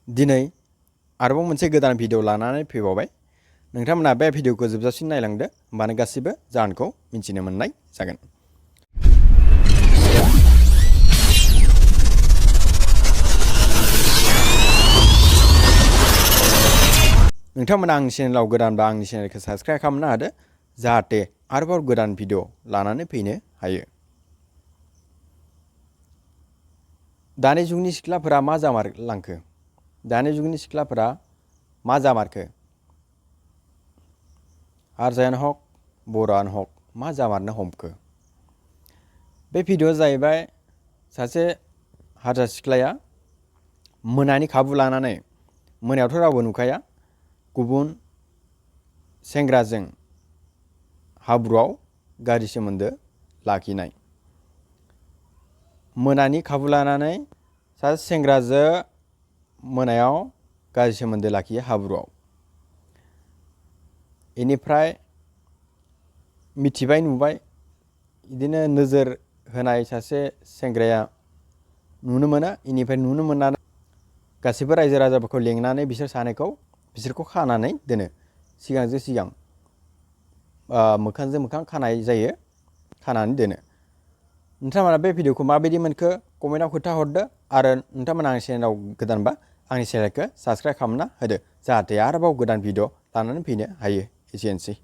दिनै आरोबाव मोनसे गोदान भिडिअ लानानै फैबावबाय। नोंथांमोना बे भिडिअखौ जोबजासिम नायलांदो, होमबानो गासिबो जाहोनखौ मिथिनो मोननाय जागोन। नोंथांमोना आंनि चेनेलाव गोदानबा आंनि चेनेलखौ साबस्क्राइब खालामनो हादो, जाहाथे आरोबाव गोदान भिडिअ लानानै फैनो हायो। दानि जुगनि सिख्लाफोरा मा जामारलांखो? दानि जुगनि सिख्लाफोरा मा जामारखो? हारसायानो हक बर'आनो हक मा जामारनो हमखो? बे भिडिअआ जाहैबाय सासे हारसा सिख्लाया मोनानि खाबु लानानै, मोनायावथ' रावबो नुखाया, गुबुन सेंग्राजों हाब्रुआव गाज्रि सोमोन्दो लाखिनाय। मोनानि खाबु लानानै सासे सेंग्राजों मोनायाव गाज्रि सोमोन्दो लाखियो हाब्रुआव। बेनिफ्राय मिथिबाय नुबाय, बिदिनो नोजोर होनाय सासे सेंग्राया नुनो मोनो। बेनिफ्राय नुनो मोननानै गासैबो रायजो राजाफोरखौ लेंनानै बिसोरखौ खानानै दोनो। सिगांजों सिगां मोखांजों मोखां खानाय जायो, खानानै दोनो। नोंथांमोना बे भिडिअखौ माबायदि मोनखो कमेन्टआव खोथा हरदो, आरो नोंथांमोना आंनि चेनेलाव गोदानबा आंनि चेनेलखौ साबस्क्राइब खालामना होदो, जाहाथे आरोबाव गोदान भिडिअ लानानै फैनो हायो। एसेनोसै।